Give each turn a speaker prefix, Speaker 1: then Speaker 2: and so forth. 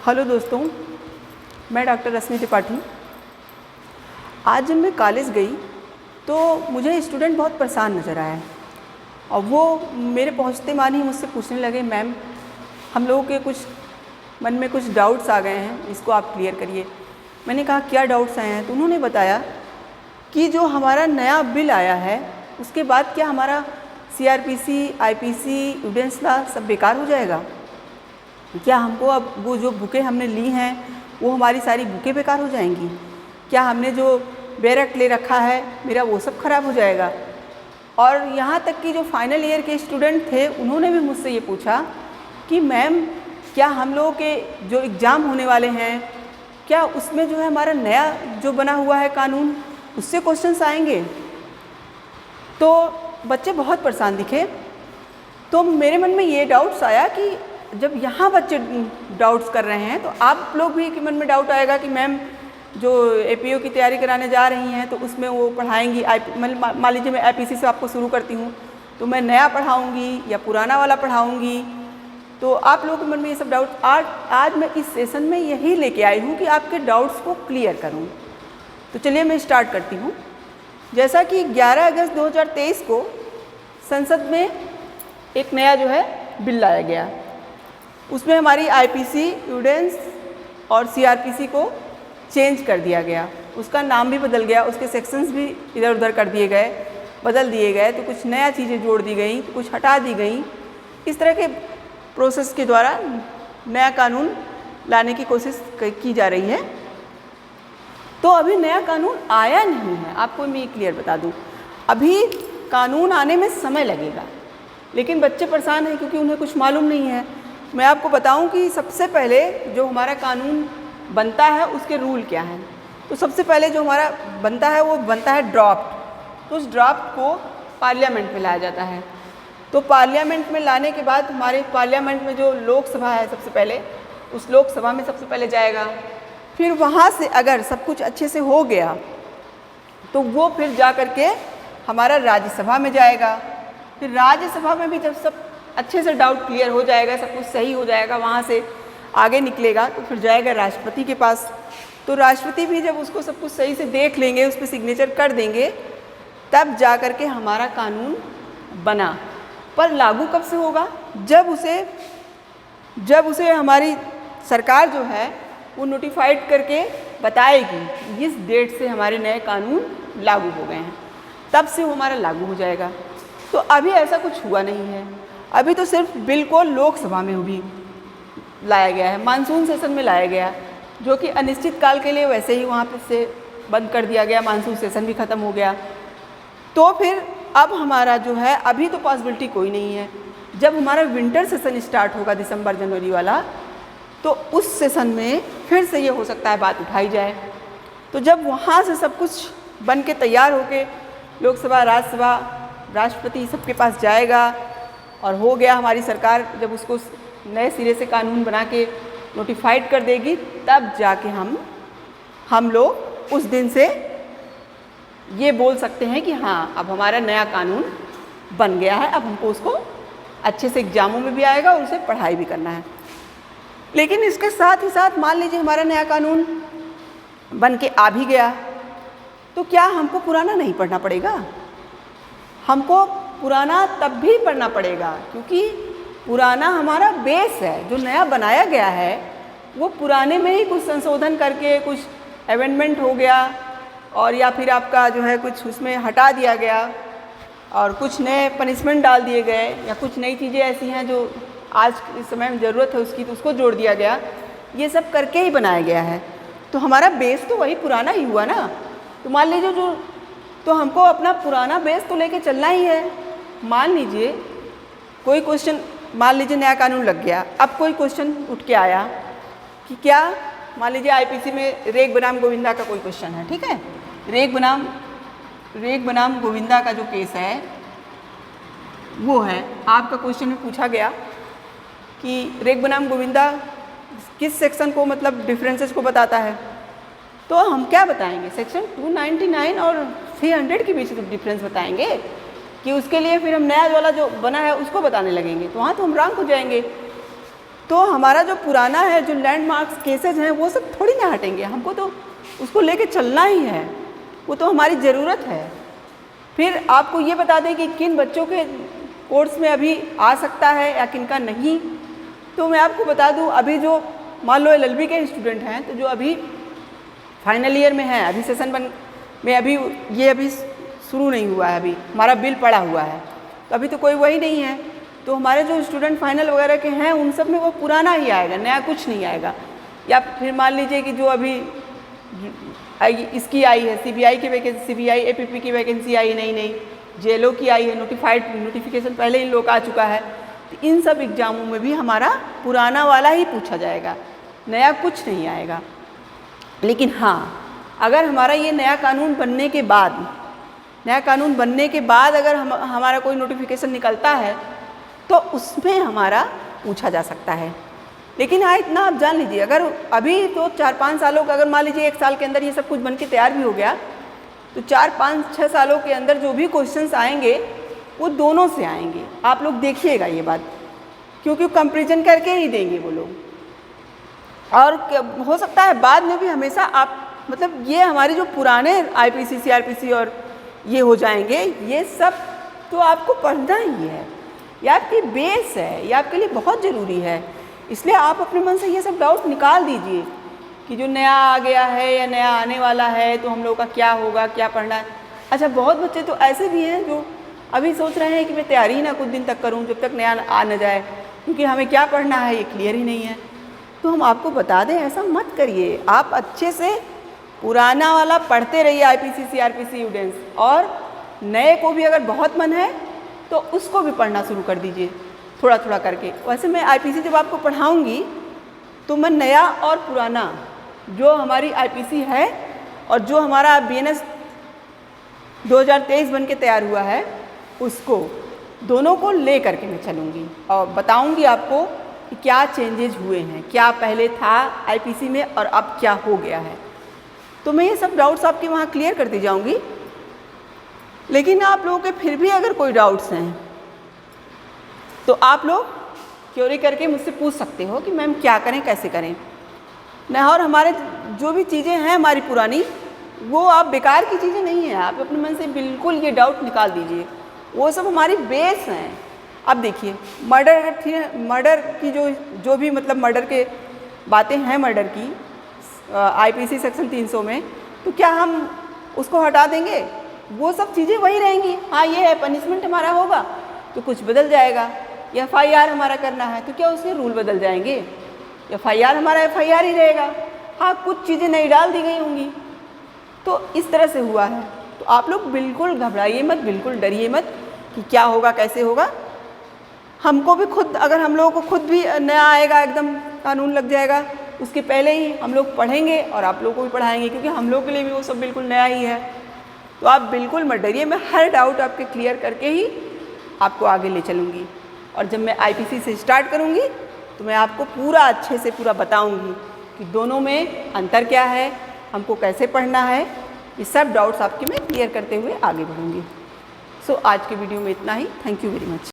Speaker 1: Hello दोस्तों, मैं doctor रश्मि त्रिपाठी। आज जब मैं कॉलेज गई तो मुझे स्टूडेंट बहुत परेशान नज़र आया और वो मेरे पहुंचते मान ही मुझसे पूछने लगे, मैम हम लोगों के कुछ मन में कुछ डाउट्स आ गए हैं, इसको आप क्लियर करिए। मैंने कहा क्या डाउट्स आए हैं? तो उन्होंने बताया कि जो हमारा नया बिल आया है उसके बाद क्या हमारा CRPC, IPC, एविडेंस लॉ सब बेकार हो जाएगा? क्या हमको अब वो जो बुकें हमने ली हैं वो हमारी सारी बुकें बेकार हो जाएंगी? क्या हमने जो बैरक ले रखा है मेरा वो सब खराब हो जाएगा? और यहाँ तक कि जो फाइनल ईयर के स्टूडेंट थे उन्होंने भी मुझसे ये पूछा कि मैम क्या हम लोगों के जो एग्ज़ाम होने वाले हैं क्या उसमें जो है हमारा नया जो बना हुआ है कानून उससे क्वेश्चंस आएंगे? तो बच्चे बहुत परेशान दिखे। तो मेरे मन में ये डाउट्स आया कि जब यहाँ बच्चे डाउट्स कर रहे हैं तो आप लोग भी के मन में डाउट आएगा कि मैम जो APO की तैयारी कराने जा रही हैं तो उसमें वो पढ़ाएंगी मान लीजिए मैं IPC से आपको शुरू करती हूँ तो मैं नया पढ़ाऊँगी या पुराना वाला पढ़ाऊँगी? तो आप लोगों के मन में ये सब डाउट आज मैं इस सेशन में यही लेके आई हूँ कि आपके डाउट्स को क्लियर करूँ। तो चलिए मैं स्टार्ट करती हूँ। जैसा कि 11 अगस्त 2023 को संसद में एक नया जो है बिल लाया गया, उसमें हमारी IPC, एविडेंस और CRPC को चेंज कर दिया गया, उसका नाम भी बदल गया, उसके सेक्शंस भी इधर उधर कर दिए गए, बदल दिए गए। तो कुछ नया चीज़ें जोड़ दी गई, तो कुछ हटा दी गई। इस तरह के प्रोसेस के द्वारा नया कानून लाने की कोशिश की जा रही है। तो अभी नया कानून आया नहीं है, आपको मैं ये क्लियर बता दूं, अभी कानून आने में समय लगेगा, लेकिन बच्चे परेशान हैं क्योंकि उन्हें कुछ मालूम नहीं है। मैं आपको बताऊं कि सबसे पहले जो हमारा कानून बनता है उसके रूल क्या हैं। तो सबसे पहले जो हमारा बनता है वो बनता है ड्राफ्ट। तो उस ड्राफ्ट को पार्लियामेंट में लाया जाता है। तो पार्लियामेंट में लाने के बाद हमारे पार्लियामेंट में जो लोकसभा है सबसे पहले, उस लोकसभा में सबसे पहले जाएगा। फिर वहाँ से अगर सब कुछ अच्छे से हो गया तो वो फिर जा कर के हमारा राज्यसभा में जाएगा। फिर राज्यसभा में भी जब सब अच्छे से डाउट क्लियर हो जाएगा, सब कुछ सही हो जाएगा, वहाँ से आगे निकलेगा तो फिर जाएगा राष्ट्रपति के पास। तो राष्ट्रपति भी जब उसको सब कुछ सही से देख लेंगे, उस पर सिग्नेचर कर देंगे, तब जा कर के हमारा कानून बना। पर लागू कब से होगा? जब उसे हमारी सरकार जो है वो नोटिफाइड करके बताएगी इस डेट से हमारे नए कानून लागू हो गए हैं, तब से वो हमारा लागू हो जाएगा। तो अभी ऐसा कुछ हुआ नहीं है, अभी तो सिर्फ बिल को लोकसभा में भी लाया गया है, मानसून सेशन में लाया गया, जो कि अनिश्चित काल के लिए वैसे ही वहाँ पे से बंद कर दिया गया, मानसून सेशन भी ख़त्म हो गया। तो फिर अब हमारा जो है अभी तो पॉसिबिलिटी कोई नहीं है। जब हमारा विंटर सेशन स्टार्ट होगा दिसंबर जनवरी वाला, तो उस सेशन में फिर से ये हो सकता है बात उठाई जाए। तो जब वहाँ से सब कुछ बन के तैयार होके लोकसभा, राज्यसभा, राष्ट्रपति सबके पास जाएगा और हो गया, हमारी सरकार जब उसको नए सिरे से कानून बना के नोटिफाइड कर देगी, तब जाके हम लोग उस दिन से ये बोल सकते हैं कि हाँ अब हमारा नया कानून बन गया है, अब हमको उसको अच्छे से एग्जामों में भी आएगा और उसे पढ़ाई भी करना है। लेकिन इसके साथ ही साथ मान लीजिए हमारा नया कानून बन के आ भी गया, तो क्या हमको पुराना नहीं पढ़ना पड़ेगा? हमको पुराना तब भी पढ़ना पड़ेगा, क्योंकि पुराना हमारा बेस है। जो नया बनाया गया है वो पुराने में ही कुछ संशोधन करके कुछ अमेंडमेंट हो गया, और या फिर आपका जो है कुछ उसमें हटा दिया गया और कुछ नए पनिशमेंट डाल दिए गए, या कुछ नई चीज़ें ऐसी हैं जो आज इस समय में ज़रूरत है उसकी, तो उसको जोड़ दिया गया। ये सब करके ही बनाया गया है। तो हमारा बेस तो वही पुराना ही हुआ ना। तो मान लीजिए तो हमको अपना पुराना बेस तो लेके चलना ही है। मान लीजिए कोई क्वेश्चन, मान लीजिए नया कानून लग गया, अब कोई क्वेश्चन उठ के आया कि क्या, मान लीजिए IPC में रेग बनाम गोविंदा का कोई क्वेश्चन है, ठीक है, रेग बनाम गोविंदा का जो केस है वो है, आपका क्वेश्चन में पूछा गया कि रेग बनाम गोविंदा किस सेक्शन को मतलब डिफरेंसेस को बताता है। तो हम क्या बताएंगे? सेक्शन 299 और 300 के बीच डिफरेंस बताएंगे कि उसके लिए फिर हम नया वाला जो बना है उसको बताने लगेंगे, तो वहाँ तो हम रॉन्ग हो जाएंगे। तो हमारा जो पुराना है, जो लैंडमार्क्स केसेज हैं, वो सब थोड़ी ना हटेंगे। हमको तो उसको लेके चलना ही है, वो तो हमारी ज़रूरत है। फिर आपको ये बता दें कि किन बच्चों के कोर्स में अभी आ सकता है या किन का नहीं। तो मैं आपको बता दूं, अभी जो मान लो LLB के स्टूडेंट हैं, तो जो अभी फाइनल ईयर में हैं, अभी सेशन 1 में अभी शुरू नहीं हुआ है, अभी हमारा बिल पड़ा हुआ है, तो अभी तो कोई वही नहीं है। तो हमारे जो स्टूडेंट फाइनल वगैरह के हैं, उन सब में वो पुराना ही आएगा, नया कुछ नहीं आएगा। या फिर मान लीजिए कि जो अभी इसकी आई है, CBI की वैकेंसी, CBI APP की वैकेंसी आई नई, JLO की आई है, नोटिफिकेशन पहले इन लोग का आ चुका है। तो इन सब एग्ज़ामों में भी हमारा पुराना वाला ही पूछा जाएगा, नया कुछ नहीं आएगा। लेकिन हाँ, अगर हमारा ये नया कानून बनने के बाद अगर हमारा कोई नोटिफिकेशन निकलता है, तो उसमें हमारा पूछा जा सकता है। लेकिन हाँ, इतना आप जान लीजिए, अगर अभी तो 4-5 सालों का, अगर मान लीजिए 1 साल के अंदर ये सब कुछ बन के तैयार भी हो गया, तो 4-5-6 सालों के अंदर जो भी क्वेश्चंस आएंगे वो दोनों से आएंगे। आप लोग देखिएगा ये बात, क्योंकि कंपैरिजन करके ही देंगे वो लोग। और हो सकता है बाद में भी हमेशा आप, मतलब ये हमारे जो पुराने IPC CRPC और ये हो जाएंगे, ये सब तो आपको पढ़ना ही है, ये आपकी बेस है, ये आपके लिए बहुत ज़रूरी है। इसलिए आप अपने मन से ये सब डाउट निकाल दीजिए कि जो नया आ गया है या नया आने वाला है, तो हम लोग का क्या होगा, क्या पढ़ना है। अच्छा, बहुत बच्चे तो ऐसे भी हैं जो अभी सोच रहे हैं कि मैं तैयारी ना कुछ दिन तक करूं, जब तक नया आ न जाए, क्योंकि हमें क्या पढ़ना है ये क्लियर ही नहीं है। तो हम आपको बता दें, ऐसा मत करिए। आप अच्छे से पुराना वाला पढ़ते रहिए, IPC CRPC स्टूडेंट्स, और नए को भी अगर बहुत मन है तो उसको भी पढ़ना शुरू कर दीजिए, थोड़ा थोड़ा करके। वैसे मैं IPC जब आपको पढ़ाऊँगी तो मैं नया और पुराना, जो हमारी IPC है और जो हमारा BNS 2023 बन के तैयार हुआ है, उसको दोनों को ले करके मैं चलूँगी और बताऊँगी आपको कि क्या चेंजेज हुए हैं, क्या पहले था IPC में और अब क्या हो गया है। तो मैं ये सब डाउट्स आपके वहाँ क्लियर करती जाऊँगी। लेकिन आप लोगों के फिर भी अगर कोई डाउट्स हैं तो आप लोग क्वेरी करके मुझसे पूछ सकते हो कि मैम क्या करें, कैसे करें ना। और हमारे जो भी चीज़ें हैं हमारी पुरानी, वो आप बेकार की चीज़ें नहीं हैं। आप अपने मन से बिल्कुल ये डाउट निकाल दीजिए, वो सब हमारी बेस हैं। अब देखिए, मर्डर की जो भी मतलब मर्डर के बातें हैं, मर्डर की IPC सेक्शन 300 में, तो क्या हम उसको हटा देंगे? वो सब चीज़ें वही रहेंगी। हाँ, ये है पनिशमेंट हमारा होगा तो कुछ बदल जाएगा। FIR हमारा करना है तो क्या उसके रूल बदल जाएंगे? FIR हमारा FIR ही रहेगा। हाँ, कुछ चीज़ें नई डाल दी गई होंगी। तो इस तरह से हुआ है। तो आप लोग बिल्कुल घबराइए मत, बिल्कुल डरिए मत कि क्या होगा, कैसे होगा। हमको भी खुद, अगर हम लोगों को खुद भी नया आएगा, एकदम कानून लग जाएगा, उसके पहले ही हम लोग पढ़ेंगे और आप लोगों को भी पढ़ाएंगे, क्योंकि हम लोग के लिए भी वो सब बिल्कुल नया ही है। तो आप बिल्कुल मत डरिए, मैं हर डाउट आपके क्लियर करके ही आपको आगे ले चलूँगी। और जब मैं IPC से स्टार्ट करूँगी तो मैं आपको पूरा अच्छे से पूरा बताऊँगी कि दोनों में अंतर क्या है, हमको कैसे पढ़ना है। ये सब डाउट्स आपके मैं क्लियर करते हुए आगे बढ़ूँगी। सो आज के वीडियो में इतना ही। Thank you very much.